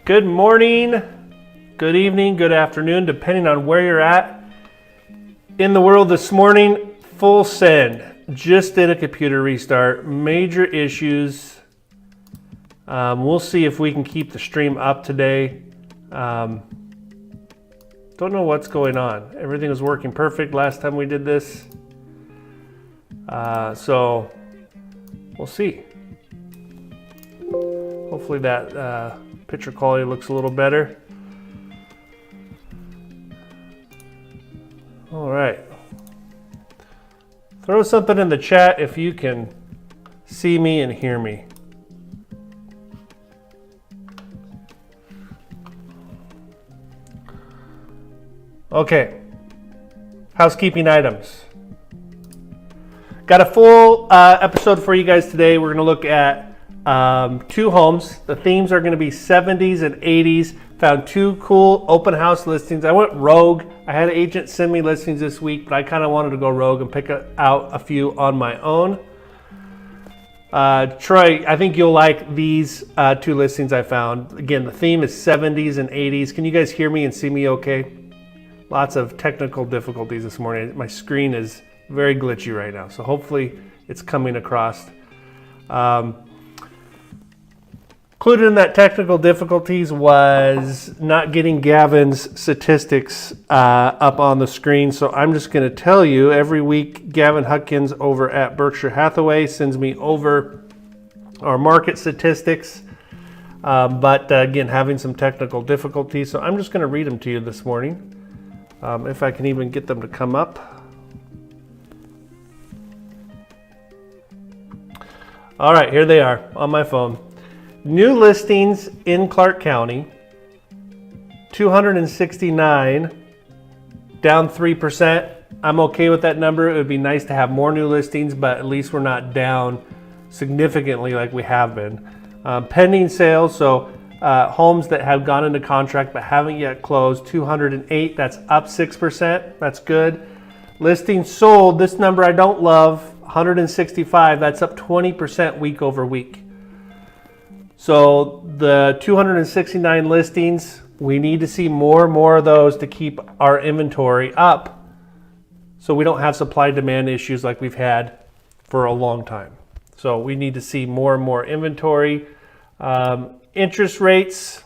Good morning, good evening, good afternoon, depending on where you're at in the world this morning. Full send. Just did a computer restart. Major issues. We'll see if we can keep the stream up today. Don't know what's going on. Everything was working perfect last time we did this. So we'll see. Hopefully that picture quality looks a little better. All right. Throw something in the chat if you can see me and hear me. Okay. Housekeeping items. Got a full episode for you guys today. We're going to look at two homes. The themes are going to be 70s and 80s. Found two cool open house listings. I went rogue. I had an agent send me listings this week, but I kind of wanted to go rogue and pick out a few on my own. Troy, I think you'll like these two listings I found. Again, the theme is 70s and 80s. Can you guys hear me and see me okay? Lots of technical difficulties this morning. My screen is very glitchy right now, so hopefully it's coming across. Included in that technical difficulties was not getting Gavin's statistics up on the screen. So I'm just going to tell you, every week Gavin Huckins over at Berkshire Hathaway sends me over our market statistics. But again, having some technical difficulties. So I'm just going to read them to you this morning. If I can even get them to come up. All right, here they are on my phone. New listings in Clark County, 269, down 3%. I'm okay with that number. It would be nice to have more new listings, but at least we're not down significantly like we have been. Pending sales, so homes that have gone into contract but haven't yet closed, 208, that's up 6%. That's good. Listings sold, this number I don't love, 165, that's up 20% week over week. So the 269 listings, we need to see more and more of those to keep our inventory up so we don't have supply demand issues like we've had for a long time. So we need to see more and more inventory. Interest rates.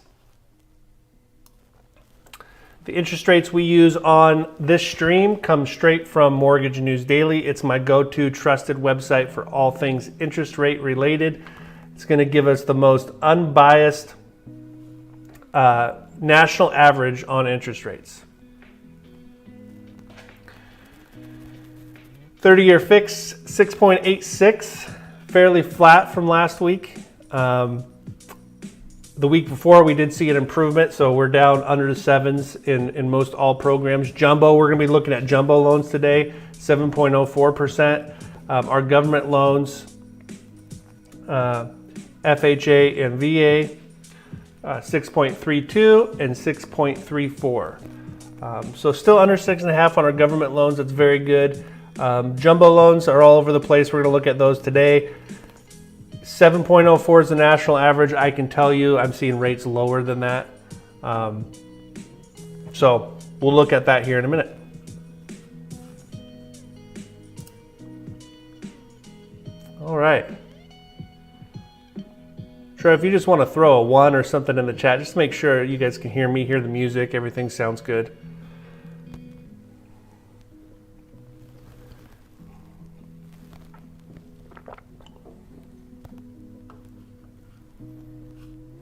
The interest rates we use on this stream come straight from Mortgage News Daily. It's my go-to trusted website for all things interest rate related. It's going to give us the most unbiased national average on interest rates. 30-year fix, 6.86, fairly flat from last week. The week before, we did see an improvement, so we're down under the sevens in most all programs. Jumbo, we're going to be looking at jumbo loans today, 7.04%. Our government loans, FHA and VA, 6.32 and 6.34. So still under 6.5 on our government loans. That's very good. Jumbo loans are all over the place. We're going to look at those today. 7.04 is the national average. I can tell you I'm seeing rates lower than that. So we'll look at that here in a minute. All right. Sure, if you just want to throw a 1 or something in the chat, just make sure you guys can hear me, hear the music, everything sounds good.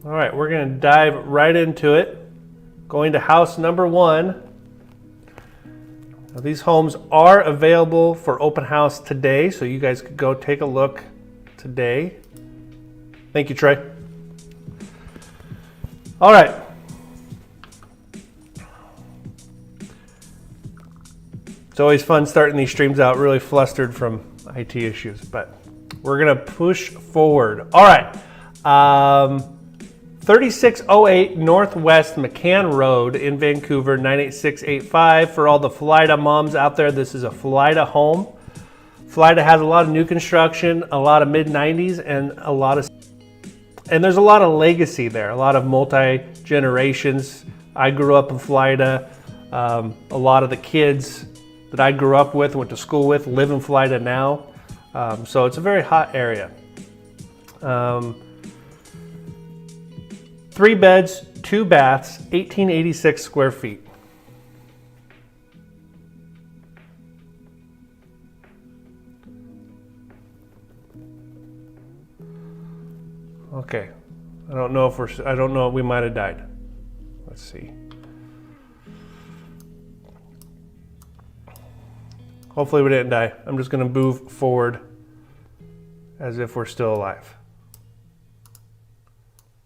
All right, we're going to dive right into it. Going to house number 1. Now, these homes are available for open house today, so you guys could go take a look today. Thank you, Trey. All right. It's always fun starting these streams out really flustered from IT issues, but we're going to push forward. All right. 3608 Northwest McCann Road in Vancouver, 98685. For all the Florida moms out there, this is a Florida home. Florida has a lot of new construction, a lot of mid-90s, and a lot of And there's a lot of legacy there, a lot of multi-generations. I grew up in Florida. A lot of the kids that I grew up with, went to school with, live in Florida now. So it's a very hot area. 3 beds, 2 baths, 1886 square feet. Okay, I don't know, we might have died. Let's see. Hopefully we didn't die. I'm just gonna move forward as if we're still alive.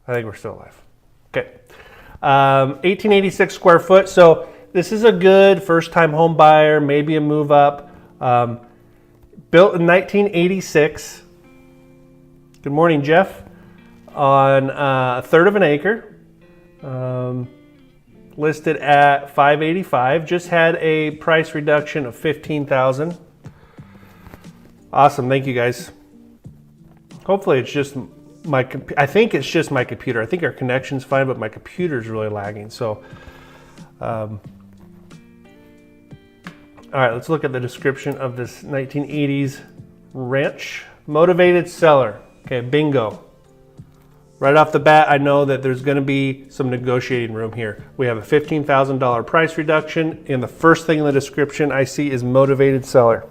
I think we're still alive. Okay, 1886 square foot. So this is a good first-time home buyer, maybe a move up. Built in 1986. Good morning, Jeff. On a third of an acre. Listed at $585. Just had a price reduction of $15,000. Awesome, thank you guys. Hopefully it's just I think it's just my computer. I think our connection's fine, but my computer's really lagging. So, all right, let's look at the description of this 1980s ranch. Motivated seller. Okay, bingo. Right off the bat, I know that there's going to be some negotiating room here. We have a $15,000 price reduction, and the first thing in the description I see is motivated seller.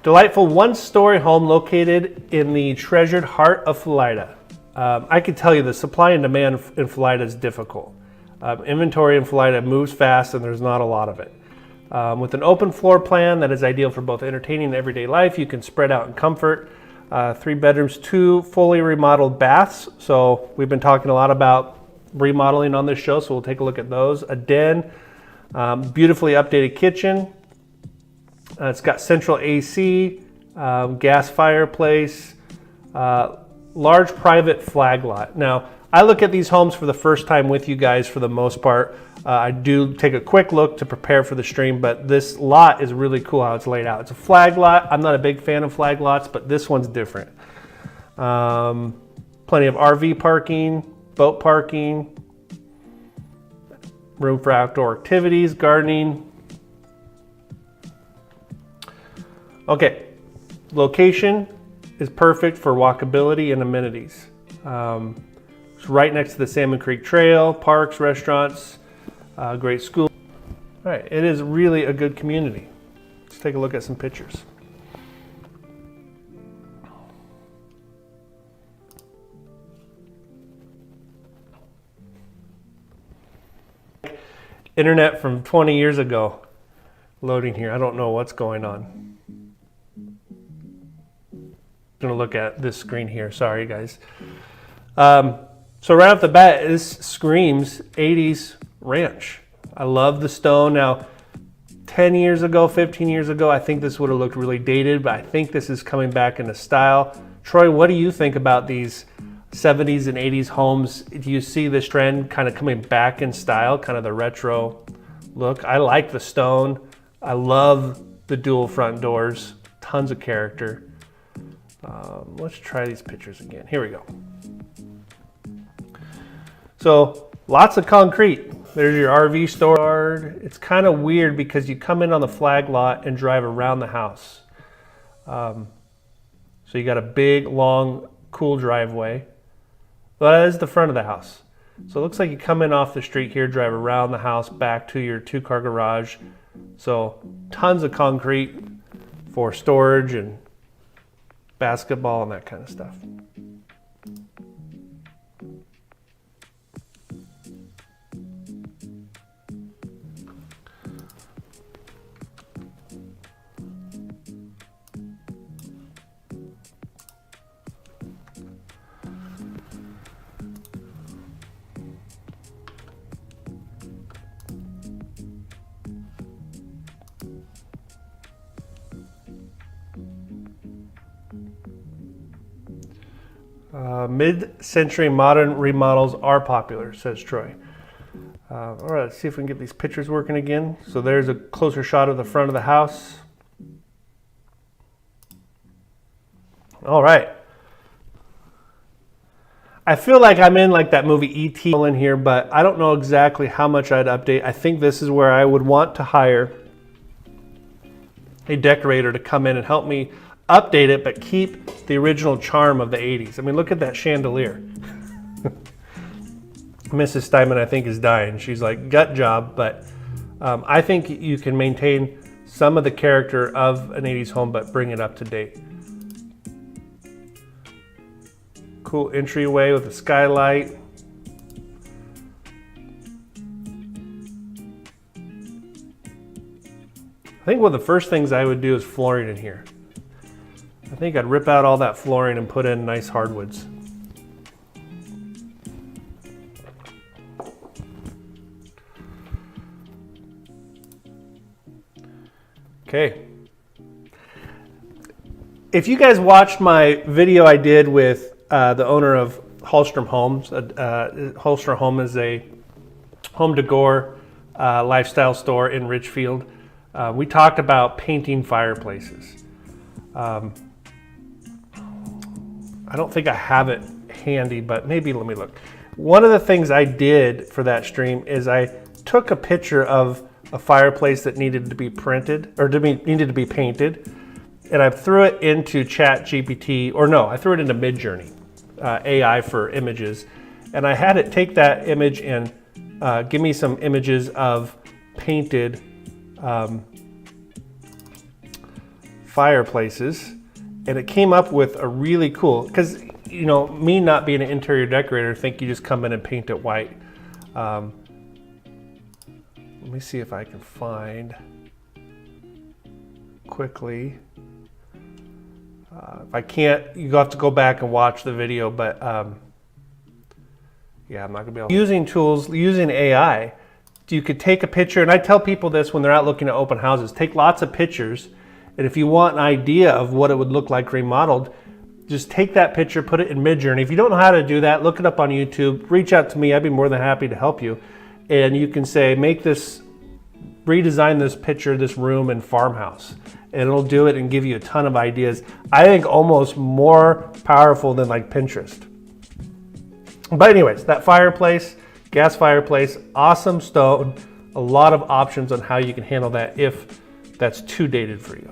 Delightful one-story home located in the treasured heart of Florida. I can tell you the supply and demand in Florida is difficult. Inventory in Florida moves fast and there's not a lot of it. With an open floor plan that is ideal for both entertaining and everyday life, you can spread out in comfort. 3 bedrooms, 2 fully remodeled baths. So we've been talking a lot about remodeling on this show, so we'll take a look at those. A den, beautifully updated kitchen. It's got central AC, gas fireplace, large private flag lot. Now, I look at these homes for the first time with you guys for the most part. I do take a quick look to prepare for the stream, but this lot is really cool how it's laid out. It's a flag lot. I'm not a big fan of flag lots, but this one's different. Plenty of RV parking, boat parking, room for outdoor activities, gardening. Okay, location is perfect for walkability and amenities. It's right next to the Salmon Creek Trail, parks, restaurants, great school. All right, it is really a good community. Let's take a look at some pictures. Internet from 20 years ago loading here. I don't know what's going on. Gonna look at this screen here. Sorry, guys. So right off the bat, this screams 80s ranch. I love the stone. Now, 10 years ago, 15 years ago, I think this would have looked really dated, but I think this is coming back into style. Troy, what do you think about these 70s and 80s homes? Do you see this trend kind of coming back in style, kind of the retro look? I like the stone. I love the dual front doors. Tons of character. Let's try these pictures again. Here we go. So lots of concrete. There's your RV store. It's kind of weird because you come in on the flag lot and drive around the house. So you got a big, long, cool driveway. Well, that is the front of the house. So it looks like you come in off the street here, drive around the house back to your 2-car garage. So tons of concrete for storage and basketball and that kind of stuff. Mid-century modern remodels are popular, says Troy. All right, let's see if we can get these pictures working again. So there's a closer shot of the front of the house. All right. I feel like I'm in like that movie E.T. in here, but I don't know exactly how much I'd update. I think this is where I would want to hire a decorator to come in and help me update it, but keep the original charm of the 80s. I mean, look at that chandelier. Mrs. Steinman, I think, is dying. She's like, gut job, but I think you can maintain some of the character of an 80s home, but bring it up to date. Cool entryway with a skylight. I think one of the first things I would do is flooring in here. I think I'd rip out all that flooring and put in nice hardwoods. Okay. If you guys watched my video I did with the owner of Hallstrom Homes, Hallstrom Home is a home decor lifestyle store in Richfield. We talked about painting fireplaces. I don't think I have it handy, but maybe let me look. One of the things I did for that stream is I took a picture of a fireplace that needed to be printed or needed to be painted, and I threw it into ChatGPT, or no, I threw it into Midjourney, AI for images, and I had it take that image and give me some images of painted fireplaces, and it came up with a really cool, because you know, me not being an interior decorator, think you just come in and paint it white. Let me see if I can find quickly. If I can't, you have to go back and watch the video, but yeah, I'm not gonna be able to. Using tools, using AI, you could take a picture, and I tell people this when they're out looking at open houses, take lots of pictures, and if you want an idea of what it would look like remodeled, just take that picture, put it in Midjourney. If you don't know how to do that, look it up on YouTube, reach out to me, I'd be more than happy to help you. And you can say, redesign this picture, this room and farmhouse. And it'll do it and give you a ton of ideas. I think almost more powerful than like Pinterest. But anyways, that fireplace, gas fireplace, awesome stone, a lot of options on how you can handle that if that's too dated for you.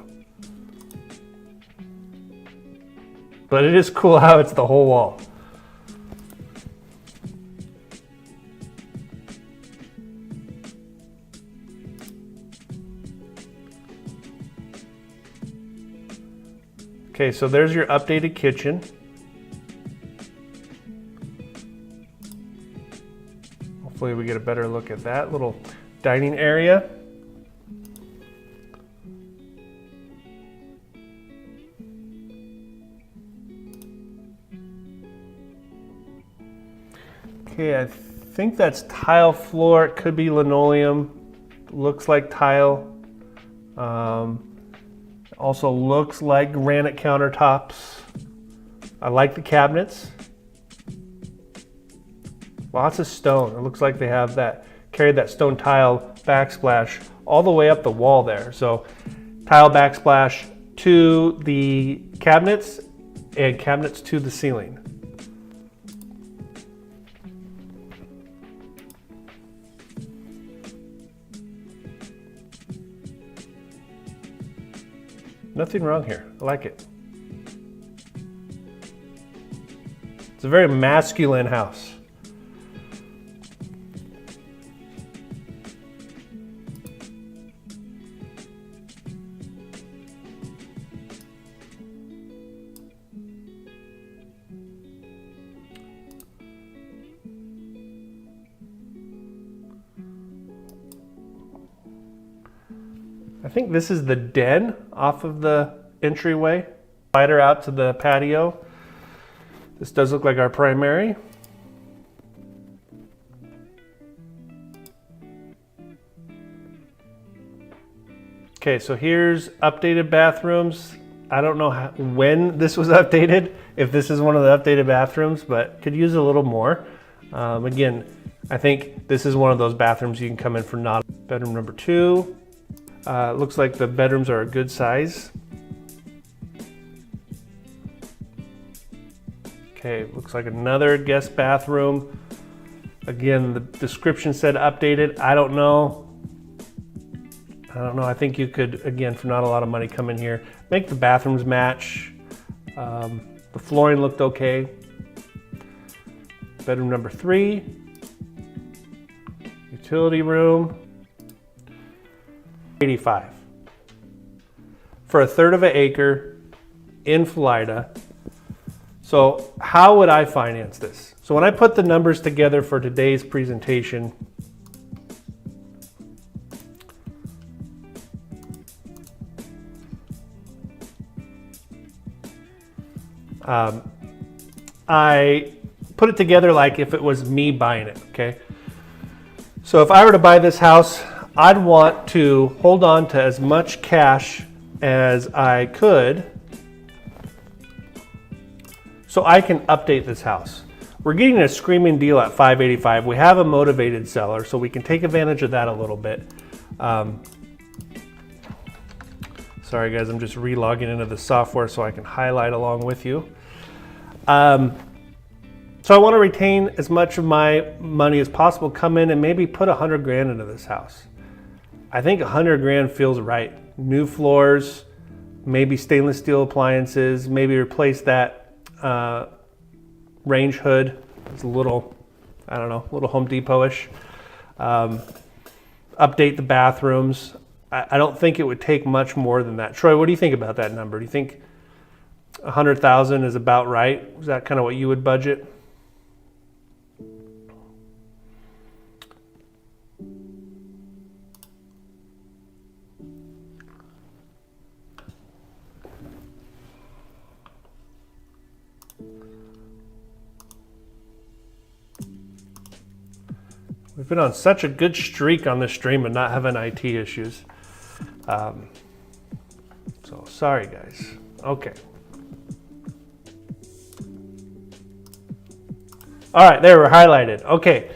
But it is cool how it's the whole wall. Okay, so there's your updated kitchen. Hopefully we get a better look at that little dining area. Okay, I think that's tile floor. It could be linoleum. Looks like tile. Also looks like granite countertops. I like the cabinets. Lots of stone. It looks like they have carried that stone tile backsplash all the way up the wall there. So tile backsplash to the cabinets and cabinets to the ceiling. Nothing wrong here. I like it. It's a very masculine house. I think this is the den off of the entryway. Slider out to the patio. This does look like our primary. Okay, so here's updated bathrooms. I don't know when this was updated, if this is one of the updated bathrooms, but could use a little more. Again, I think this is one of those bathrooms you can come in for not. Bedroom number 2. Looks like the bedrooms are a good size. Okay, looks like another guest bathroom. Again, the description said updated. I don't know. I think you could, again, for not a lot of money, come in here, make the bathrooms match. The flooring looked okay. Bedroom number 3. Utility room. 85 for a third of an acre in Florida. So how would I finance this? So when I put the numbers together for today's presentation, I put it together like if it was me buying it, okay? So if I were to buy this house, I'd want to hold on to as much cash as I could so I can update this house. We're getting a screaming deal at $585. We have a motivated seller, so we can take advantage of that a little bit. Sorry guys, I'm just re-logging into the software so I can highlight along with you. So I want to retain as much of my money as possible, come in and maybe put 100 grand into this house. I think 100 grand feels right. New floors, maybe stainless steel appliances, maybe replace that range hood. It's a little, I don't know, a little Home Depot-ish. Update the bathrooms. I don't think it would take much more than that. Troy, what do you think about that number? Do you think 100,000 is about right? Is that kind of what you would budget? We've been on such a good streak on this stream and not having IT issues. So sorry guys. Okay. All right, there, we're highlighted. Okay,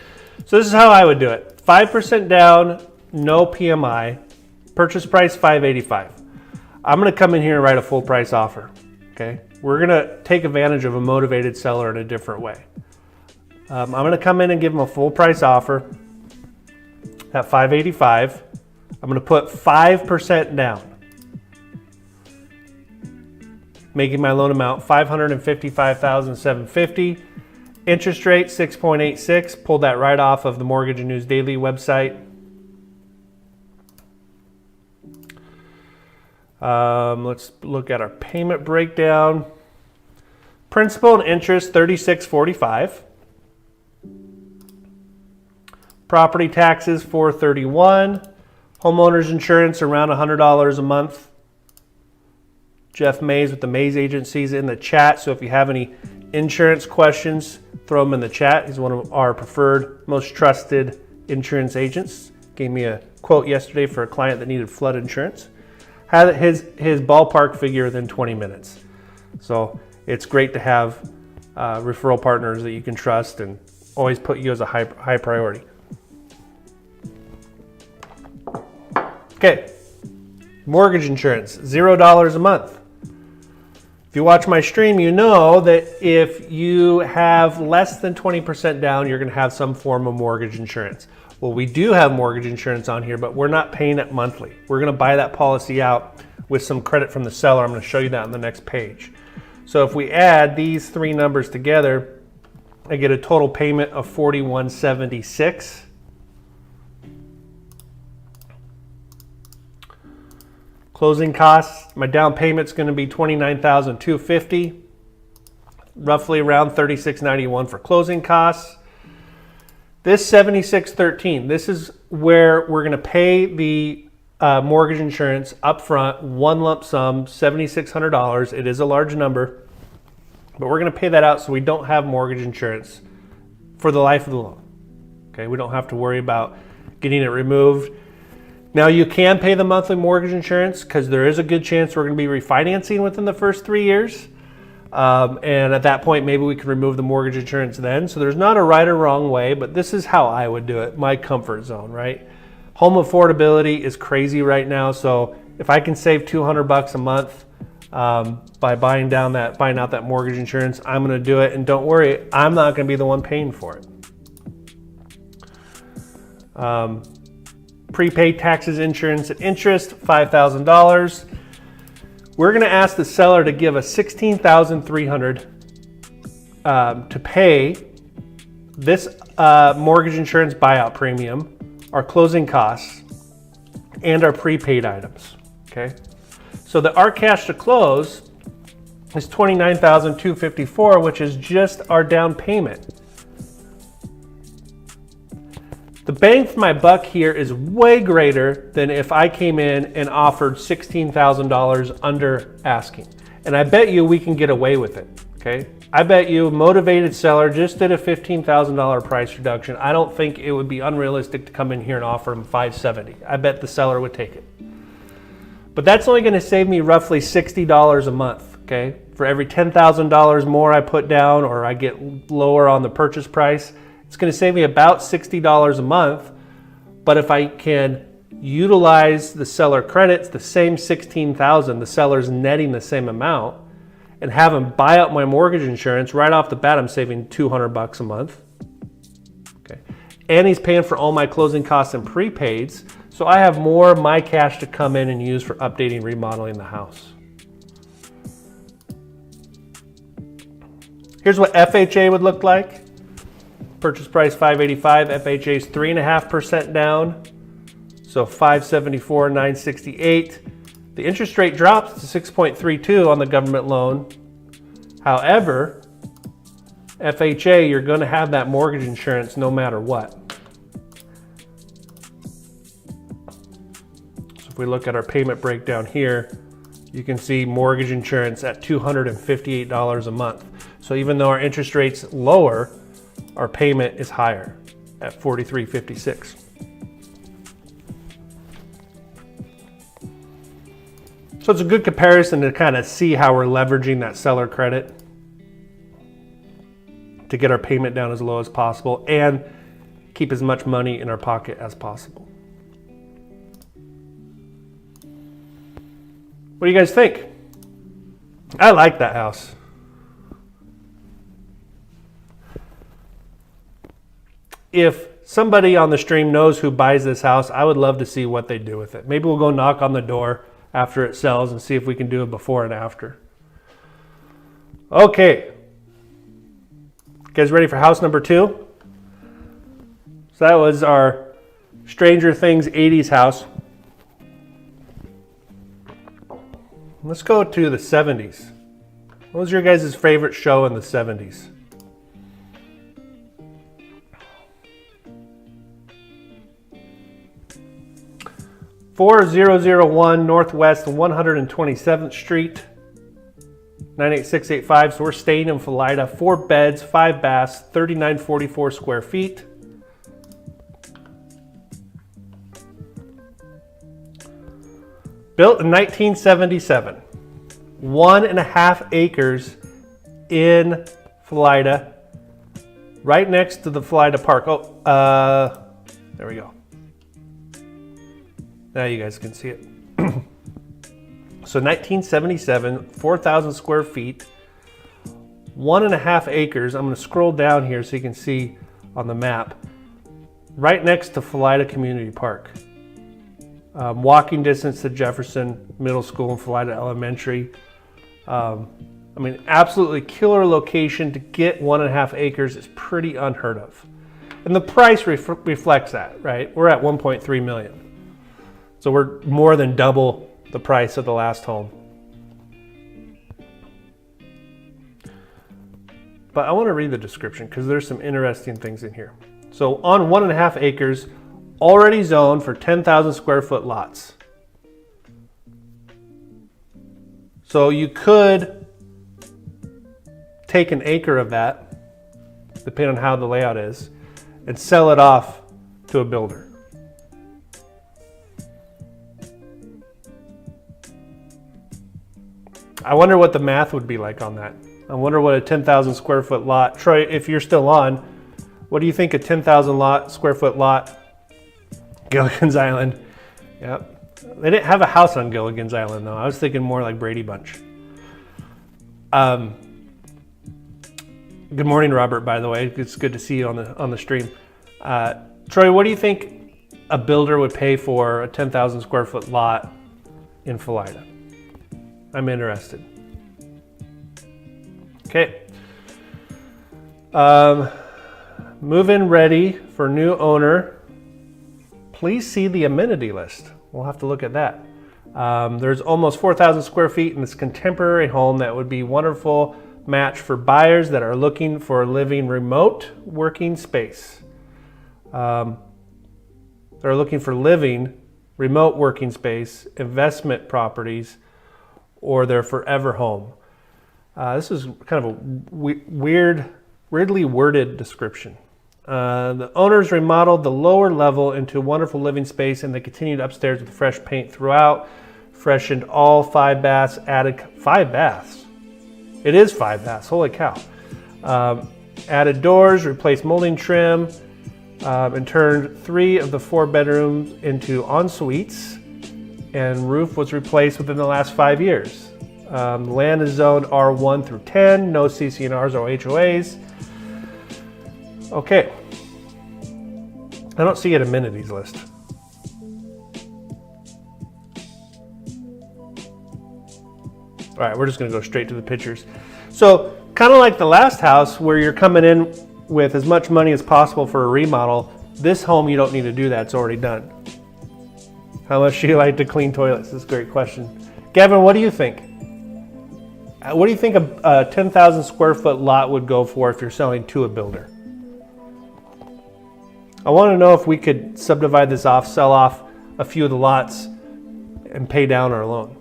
so this is how I would do it. 5% down, no PMI, purchase price $585. I'm gonna come in here and write a full price offer, okay? We're gonna take advantage of a motivated seller in a different way. I'm gonna come in and give them a full price offer at $585. I'm gonna put 5% down, making my loan amount $555,750. Interest rate 6.86. Pulled that right off of the Mortgage and News Daily website. Let's look at our payment breakdown. Principal and interest $36.45. Property taxes $431. Homeowners insurance around $100 a month. Jeff Mays with the Mays Agencies in the chat. So if you have any insurance questions, throw them in the chat. He's one of our preferred, most trusted insurance agents. Gave me a quote yesterday for a client that needed flood insurance. Had his ballpark figure within 20 minutes. So it's great to have referral partners that you can trust and always put you as a high priority. Okay, mortgage insurance, $0 a month. If you watch my stream, you know that if you have less than 20% down, you're going to have some form of mortgage insurance. Well, we do have mortgage insurance on here, but we're not paying it monthly. We're going to buy that policy out with some credit from the seller. I'm going to show you that on the next page. So if we add these three numbers together, I get a total payment of $41.76. Closing costs, my down payment's going to be $29,250, roughly around $36.91 for closing costs. This $76.13, this is where we're going to pay the mortgage insurance up front, one lump sum, $7,600. It is a large number, but we're going to pay that out so we don't have mortgage insurance for the life of the loan. Okay, we don't have to worry about getting it removed. Now you can pay the monthly mortgage insurance because there is a good chance we're going to be refinancing within the first 3 years. And at that point, maybe we can remove the mortgage insurance then. So there's not a right or wrong way, but this is how I would do it, my comfort zone, right? Home affordability is crazy right now. So if I can save $200 a month by buying out that mortgage insurance. I'm going to do it, and don't worry, I'm not going to be the one paying for it. Prepaid taxes, insurance, and interest, $5,000. We're going to ask the seller to give us $16,300 to pay this mortgage insurance buyout premium, our closing costs, and our prepaid items. Okay, so our cash to close is $29,254, which is just our down payment. The bang for my buck here is way greater than if I came in and offered $16,000 under asking. And I bet you we can get away with it, okay? I bet you a motivated seller just did a $15,000 price reduction. I don't think it would be unrealistic to come in here and offer him $570. I bet the seller would take it. But that's only gonna save me roughly $60 a month, okay? For every $10,000 more I put down or I get lower on the purchase price, it's going to save me about $60 a month, but if I can utilize the seller credits, the same $16,000, the seller's netting the same amount, and have him buy out my mortgage insurance, right off the bat, I'm saving $200 a month. Okay, and he's paying for all my closing costs and prepaids, so I have more of my cash to come in and use for updating, remodeling the house. Here's what FHA would look like. Purchase price $585, FHA is 3.5% down, so $574, $968. The interest rate drops to 6.32 on the government loan. However, FHA, you're going to have that mortgage insurance no matter what. So if we look at our payment breakdown here, you can see mortgage insurance at $258 a month. So even though our interest rate's lower, our payment is higher at $43.56. So it's a good comparison to kind of see how we're leveraging that seller credit to get our payment down as low as possible and keep as much money in our pocket as possible. What do you guys think? I like that house. If somebody on the stream knows who buys this house, I would love to see what they do with it. Maybe we'll go knock on the door after it sells and see if we can do a before and after. Okay. You guys ready for house number 2? So that was our Stranger Things 80s house. Let's go to the 70s. What was your guys' favorite show in the 70s? $4001 Northwest 127th Street, 98685. So we're staying in Philida. 4 beds, 5 baths, 3944 square feet. Built in 1977. 1.5 acres in Philida, right next to the Philida Park. There we go. Now you guys can see it. So 1977, 4,000 square feet, 1.5 acres. I'm going to scroll down here so you can see on the map. Right next to Philida Community Park. Walking distance to Jefferson Middle School and Philida Elementary. I mean, absolutely killer location. To get 1.5 acres is pretty unheard of. And the price reflects that, right? We're at $1.3 million. So we're more than double the price of the last home. But I want to read the description because there's some interesting things in here. So on 1.5 acres, already zoned for 10,000 square foot lots. So you could take an acre of that, depending on how the layout is, and sell it off to a builder. I wonder what the math would be like on that. I wonder what a 10,000 square foot lot, Troy, if you're still on, what do you think a 10,000 square foot lot, Gilligan's Island? Yep. They didn't have a house on Gilligan's Island though. I was thinking more like Brady Bunch. Good morning, Robert, by the way. It's good to see you on the stream. Troy, what do you think a builder would pay for a 10,000 square foot lot in Philida? I'm interested. Okay. Move-in ready for new owner. Please see the amenity list. We'll have to look at that. There's almost 4,000 square feet in this contemporary home that would be wonderful match for buyers that are looking for a living remote working space. They're looking for living remote working space, investment properties, or their forever home. This is kind of a weirdly worded description. The owners remodeled the lower level into a wonderful living space, and they continued upstairs with fresh paint throughout, freshened all 5 baths, added 5 baths. It is 5 baths, holy cow. Added doors, replaced molding trim, and turned 3 of the 4 bedrooms into en-suites, and roof was replaced within the last 5 years. The land is zoned R1 through 10, no CC&Rs or HOAs. Okay. I don't see an amenities list. All right, we're just going to go straight to the pictures. So, kind of like the last house where you're coming in with as much money as possible for a remodel, this home you don't need to do that, it's already done. How much do you like to clean toilets? That's a great question. Gavin, what do you think? What do you think a 10,000 square foot lot would go for if you're selling to a builder? I want to know if we could subdivide this off, sell off a few of the lots, and pay down our loan.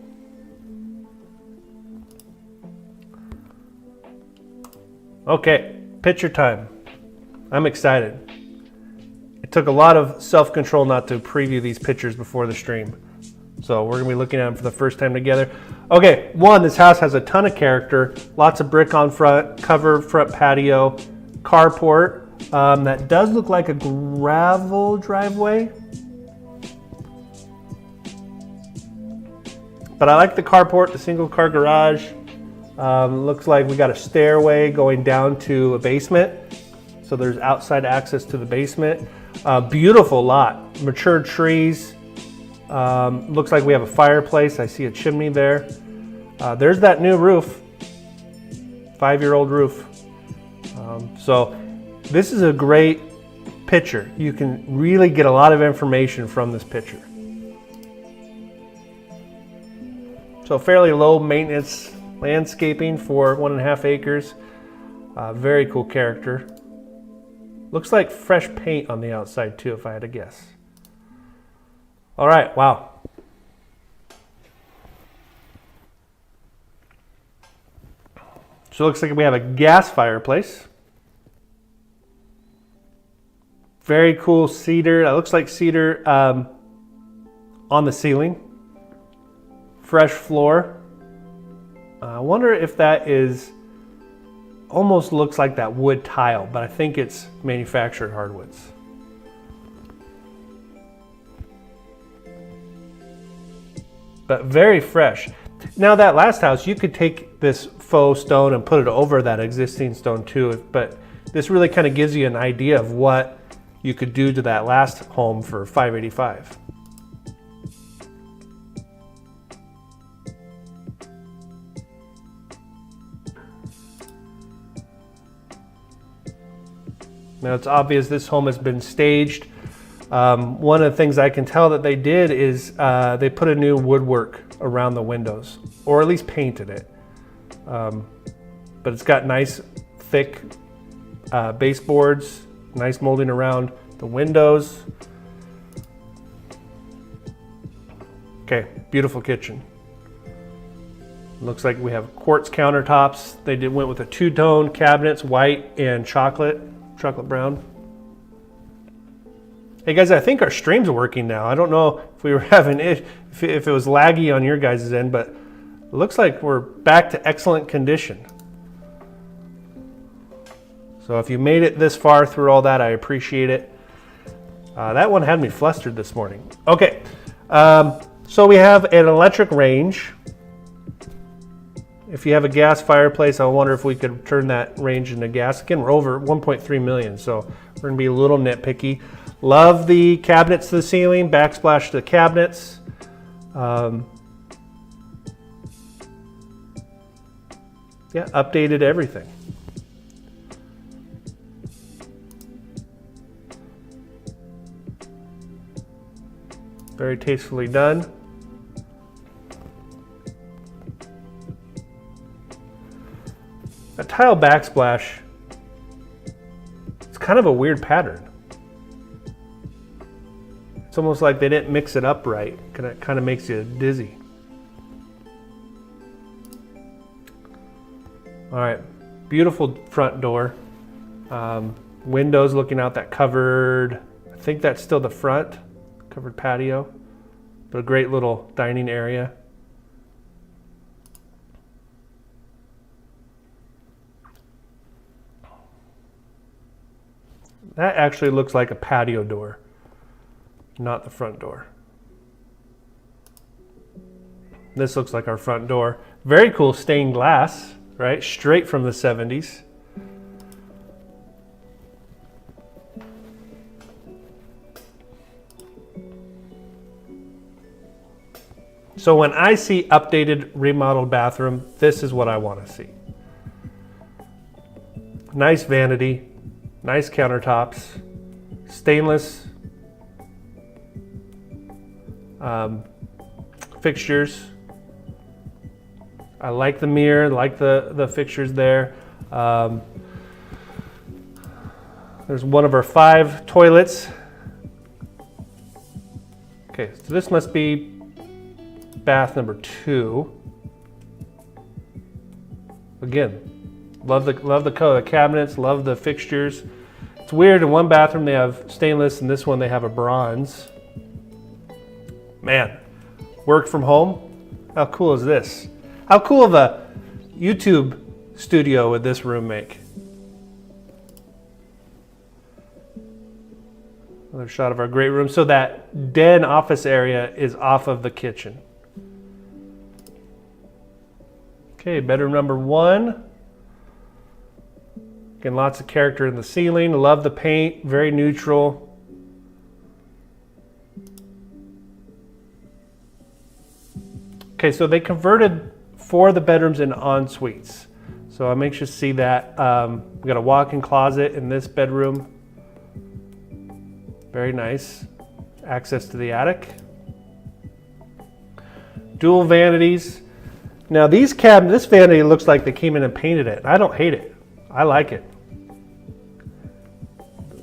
Okay, picture time. I'm excited. It took a lot of self-control not to preview these pictures before the stream. So we're gonna be looking at them for the first time together. Okay, one, this house has a ton of character, lots of brick on front, covered front patio, carport. That does look like a gravel driveway. But I like the carport, the single car garage. Looks like we got a stairway going down to a basement. So there's outside access to the basement. Beautiful lot, mature trees. Looks like we have a fireplace. I see a chimney there. There's that new roof, 5-year-old roof. So this is a great picture. You can really get a lot of information from this picture. So fairly low maintenance landscaping for 1.5 acres. Very cool character. Looks like fresh paint on the outside too, if I had to guess. All right, wow. So it looks like we have a gas fireplace. Very cool cedar. It looks like cedar on the ceiling. Fresh floor. I wonder if that is, almost looks like that wood tile, but I think it's manufactured hardwoods. But very fresh. Now that last house, you could take this faux stone and put it over that existing stone too, but this really kind of gives you an idea of what you could do to that last home for $585. Now it's obvious this home has been staged. One of the things I can tell that they did is they put a new woodwork around the windows, or at least painted it. But it's got nice thick baseboards, nice molding around the windows. Okay, beautiful kitchen. Looks like we have quartz countertops. They went with a two-tone cabinets, white and chocolate brown. Hey guys, I think our stream's working now. I don't know if we were having it, if it was laggy on your guys' end, but it looks like we're back to excellent condition. So if you made it this far through all that, I appreciate it. That one had me flustered this morning. Okay, so we have an electric range If you have a gas fireplace, I wonder if we could turn that range into gas. Again, we're over 1.3 million, so we're gonna be a little nitpicky. Love the cabinets to the ceiling, backsplash to the cabinets. Yeah, updated everything. Very tastefully done. A tile backsplash, it's kind of a weird pattern. It's almost like they didn't mix it up right. It kind of makes you dizzy. All right, beautiful front door. Windows looking out that covered, I think that's still the front, covered patio, but a great little dining area. That actually looks like a patio door, not the front door. This looks like our front door. Very cool stained glass, right? Straight from the 70s. So when I see updated, remodeled bathroom, this is what I want to see. Nice vanity, nice countertops, stainless fixtures. I like the mirror, like the fixtures there. There's one of our 5 toilets. Okay, so this must be bath number 2. Again, love the color of the cabinets, love the fixtures. It's weird, in one bathroom they have stainless, and this one they have a bronze. Man, work from home? How cool is this? How cool of a YouTube studio would this room make? Another shot of our great room. So that den office area is off of the kitchen. Okay, bedroom number 1. Again, lots of character in the ceiling. Love the paint, very neutral. Okay, so they converted 4 of the bedrooms into en-suites. So I'm anxious to see that. We got a walk-in closet in this bedroom. Very nice. Access to the attic. Dual vanities. Now these this vanity looks like they came in and painted it. I don't hate it. I like it.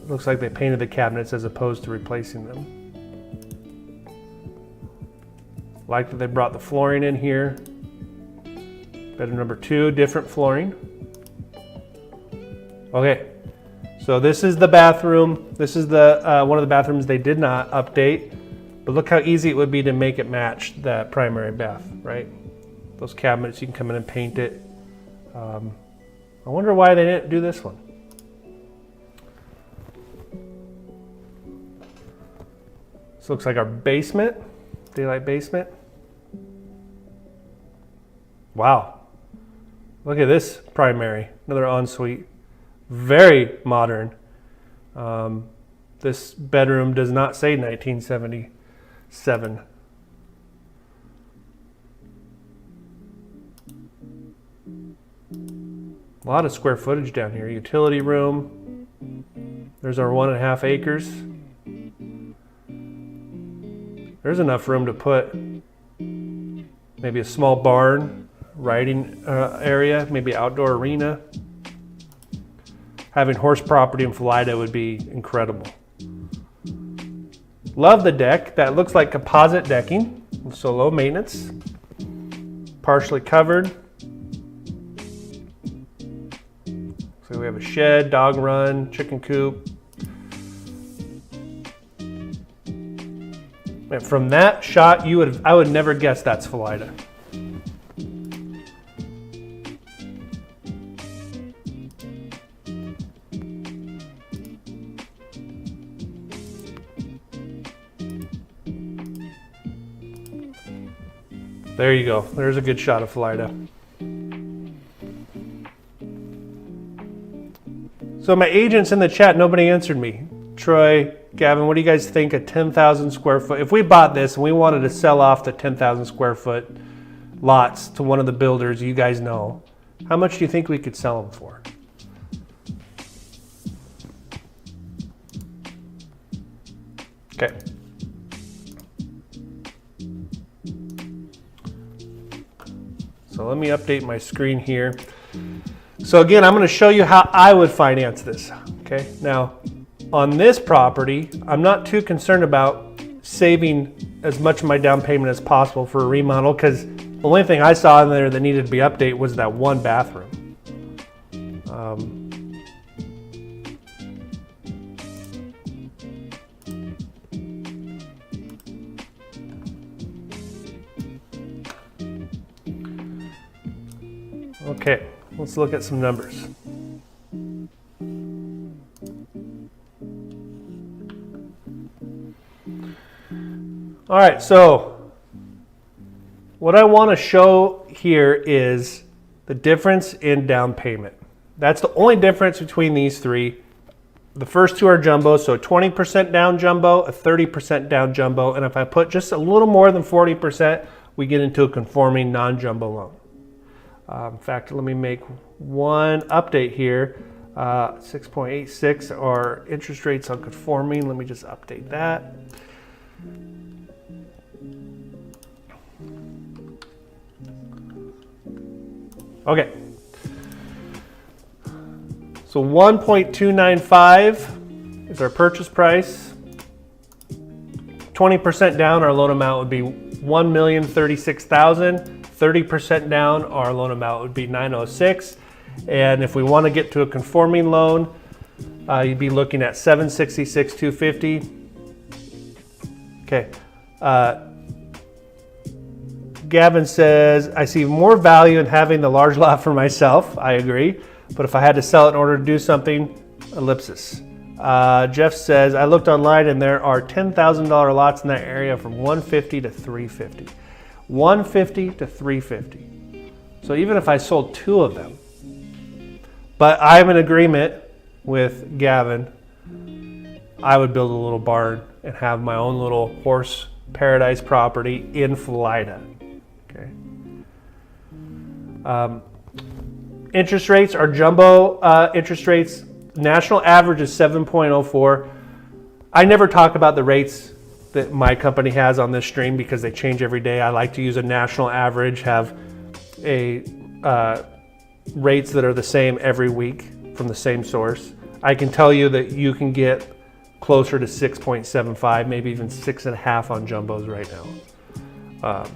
Looks like they painted the cabinets as opposed to replacing them. Like that they brought the flooring in here. Bedroom number 2, different flooring. Okay, so this is the bathroom. This is the one of the bathrooms they did not update, but look how easy it would be to make it match that primary bath, right? Those cabinets, you can come in and paint it. I wonder why they didn't do this one. This looks like our basement, daylight basement. Wow, look at this primary, another ensuite, very modern. This bedroom does not say 1977. A lot of square footage down here. Utility room. There's our 1.5 acres. There's enough room to put maybe a small barn, riding area, maybe outdoor arena. Having horse property in Florida would be incredible. Love the deck. That looks like composite decking, so low maintenance. Partially covered. So we have a shed, dog run, chicken coop. And from that shot, I would never guess that's Florida. There you go. There's a good shot of Florida. So my agents in the chat, nobody answered me. Troy, Gavin, what do you guys think a 10,000 square foot? If we bought this and we wanted to sell off the 10,000 square foot lots to one of the builders you guys know, how much do you think we could sell them for? Okay. So let me update my screen here. So again, I'm going to show you how I would finance this. Okay. Now, on this property, I'm not too concerned about saving as much of my down payment as possible for a remodel, because the only thing I saw in there that needed to be updated was that one bathroom. Okay, let's look at some numbers. All right, so what I want to show here is the difference in down payment. That's the only difference between these three. The first two are jumbo, so 20% down jumbo, a 30% down jumbo, and if I put just a little more than 40%, we get into a conforming non-jumbo loan. In fact, let me make one update here. 6.86 are interest rates on conforming. Let me just update that. Okay. So 1.295 is our purchase price. 20% down, our loan amount would be $1,036,000. 30% down, our loan amount would be $906,000. And if we want to get to a conforming loan, you'd be looking at $766,250. Okay. Gavin says, I see more value in having the large lot for myself. I agree. But if I had to sell it in order to do something, ellipsis. Jeff says, I looked online and there are $10,000 lots in that area from $150,000 to $350,000. $150,000 to $350,000. So even if I sold two of them, but I'm in agreement with Gavin, I would build a little barn and have my own little horse paradise property in Florida. Okay. Interest rates are jumbo interest rates. National average is 7.04. I never talk about the rates that my company has on this stream because they change every day. I like to use a national average, have a rates that are the same every week from the same source. I can tell you that you can get closer to 6.75, maybe even 6.5 on jumbos right now.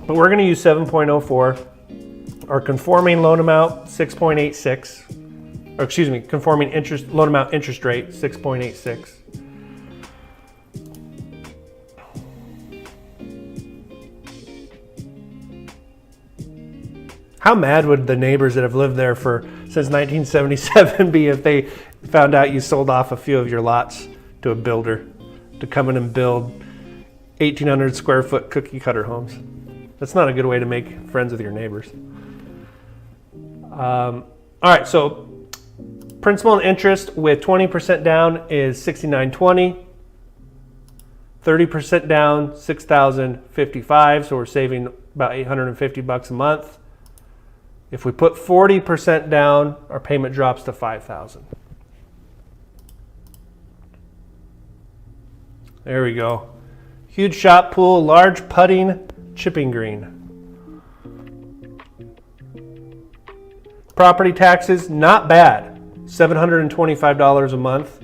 But we're going to use 7.04. Our conforming loan amount, 6.86. Or excuse me, conforming loan amount interest rate, 6.86. How mad would the neighbors that have lived there since 1977 be if they found out you sold off a few of your lots to a builder to come in and build 1,800 square foot cookie cutter homes? That's not a good way to make friends with your neighbors. All right, so principal and interest with 20% down is $6,920. 30% down, $6,055. So we're saving about $850 a month. If we put 40% down, our payment drops to $5,000. There we go. Huge shot pool, large putting, chipping green. Property taxes, not bad. $725 a month,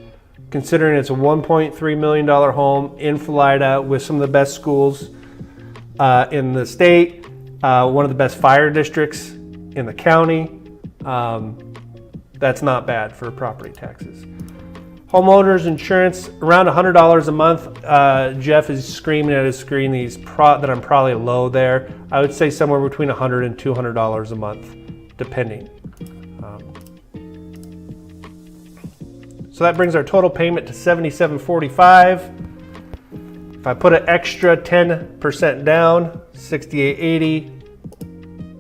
considering it's a $1.3 million home in Florida with some of the best schools in the state, one of the best fire districts in the county. That's not bad for property taxes. Homeowners insurance, around $100 a month. Jeff is screaming at his screen that I'm probably low there. I would say somewhere between $100 and $200 a month, depending. So that brings our total payment to $77.45. If I put an extra 10% down, $68.80.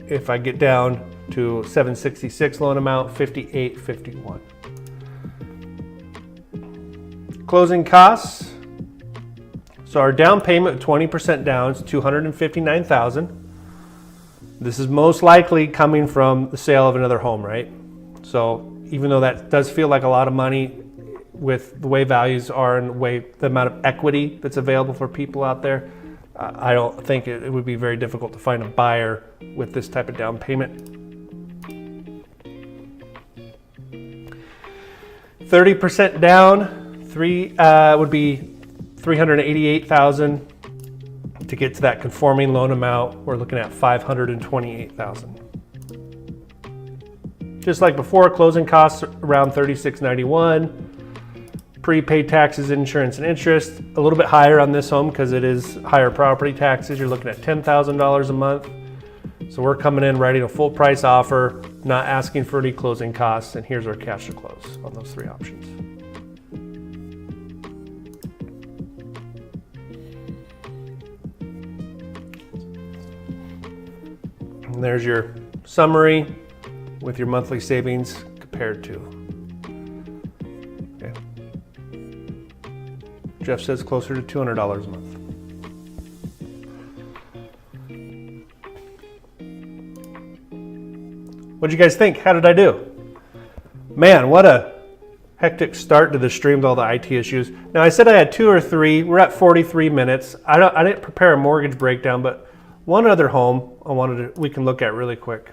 If I get down to $766 loan amount, $58.51. closing costs. So our down payment, 20% down, is $259,000. This is most likely coming from the sale of another home, right? So even though that does feel like a lot of money with the way values are and the amount of equity that's available for people out there, I don't think it would be very difficult to find a buyer with this type of down payment. 30% down, would be $388,000. To get to that conforming loan amount, we're looking at $528,000. Just like before, closing costs around $3691. Prepaid taxes, insurance, and interest, a little bit higher on this home because it is higher property taxes. You're looking at $10,000 a month. So we're coming in writing a full price offer, not asking for any closing costs, and here's our cash to close on those three options. And there's your summary with your monthly savings compared to. Okay. Jeff says closer to $200 a month. What'd you guys think? How did I do? Man, what a hectic start to the stream with all the IT issues. Now I said I had 2 or 3. We're at 43 minutes. I didn't prepare a mortgage breakdown, but one other home we can look at really quick.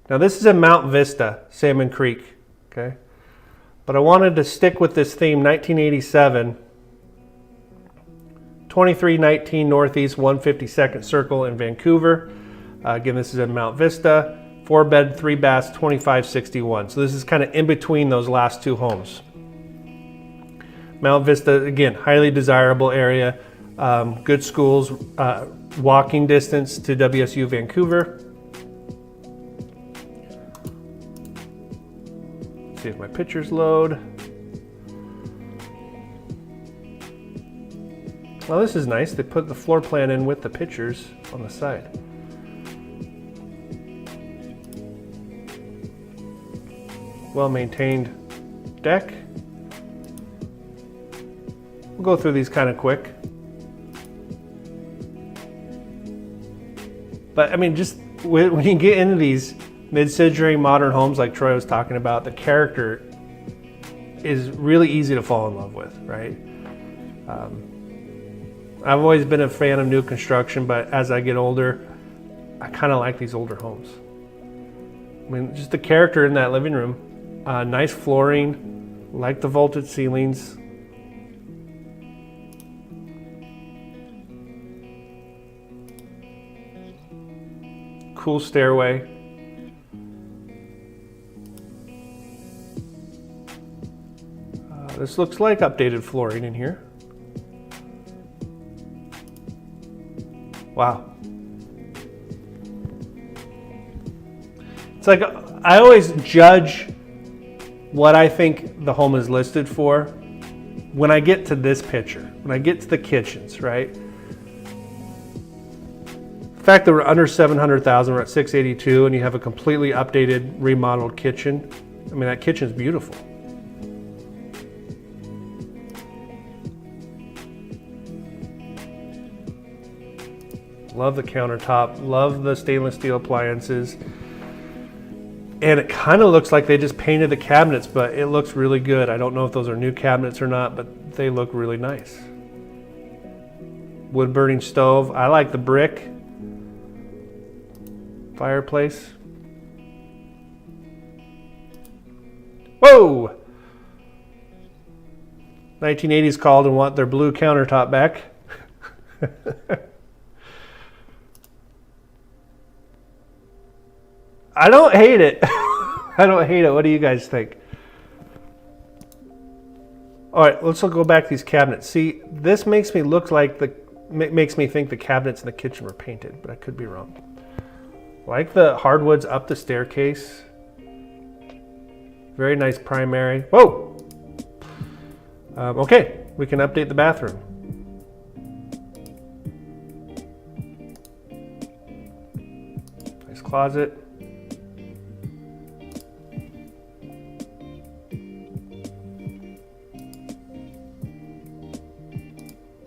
Now this is in Mount Vista, Salmon Creek, okay? But I wanted to stick with this theme, 1987, 2319 Northeast 152nd Circle in Vancouver. Again, this is in Mount Vista, 4-bed, 3-bath, 2561. So this is kind of in between those last two homes. Mount Vista, again, highly desirable area, good schools, walking distance to WSU Vancouver. Let's see if my pictures load. Well, this is nice. They put the floor plan in with the pictures on the side. Well-maintained deck. We'll go through these kind of quick. But I mean, just when you get into these mid-century modern homes like Troy was talking about, the character is really easy to fall in love with, right? I've always been a fan of new construction, but as I get older, I kind of like these older homes. I mean, just the character in that living room. Nice flooring, like the vaulted ceilings. Cool stairway. This looks like updated flooring in here. Wow. It's like I always judge what I think the home is listed for when I get to this picture, when I get to the kitchens, right? The fact that we're under 700,000, we're at 682, and you have a completely updated, remodeled kitchen. I mean, that kitchen's beautiful. Love the countertop, love the stainless steel appliances. And it kind of looks like they just painted the cabinets, but it looks really good. I don't know if those are new cabinets or not, but they look really nice. Wood burning stove. I like the brick. Fireplace. Whoa! 1980s called and want their blue countertop back. I don't hate it. I don't hate it. What do you guys think? All right, let's go back to these cabinets. See, this makes me think the cabinets in the kitchen were painted, but I could be wrong. Like the hardwoods up the staircase. Very nice primary. Whoa! Okay, we can update the bathroom. Nice closet.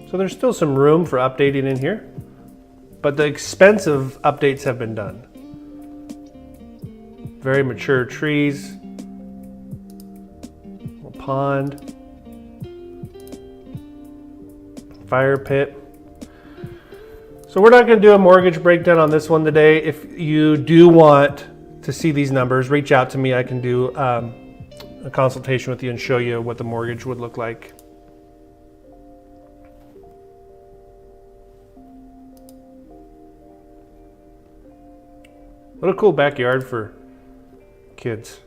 So there's still some room for updating in here, but the expensive updates have been done. Very mature trees, little pond, fire pit. So we're not going to do a mortgage breakdown on this one today. If you do want to see these numbers, reach out to me. I can do a consultation with you and show you what the mortgage would look like. What a cool backyard for kids.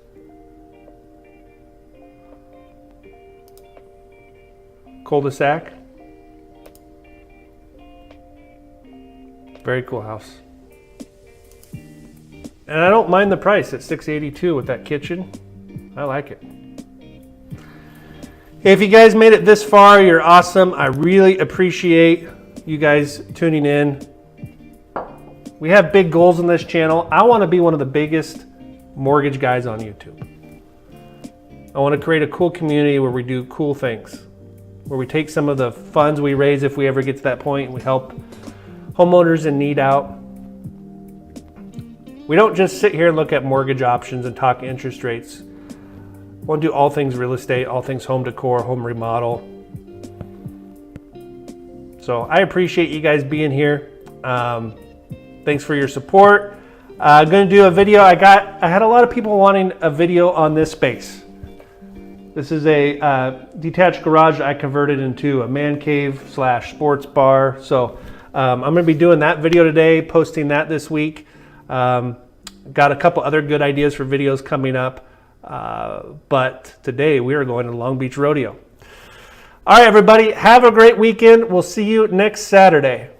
Cul-de-sac. Very cool house. And I don't mind the price at $682 with that kitchen. I like it. Hey, if you guys made it this far, you're awesome. I really appreciate you guys tuning in. We have big goals on this channel. I want to be one of the biggest mortgage guys on YouTube. I want to create a cool community where we do cool things, where we take some of the funds we raise if we ever get to that point and we help homeowners in need out. We don't just sit here and look at mortgage options and talk interest rates. We want to do all things real estate, all things home decor, home remodel. So I appreciate you guys being here. Thanks for your support. I'm going to do a video. I had a lot of people wanting a video on this space. This is a detached garage I converted into a man cave / sports bar. So I'm going to be doing that video today, posting that this week. Got a couple other good ideas for videos coming up. But today we are going to Long Beach Rodeo. All right, everybody, have a great weekend. We'll see you next Saturday.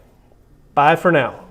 Bye for now.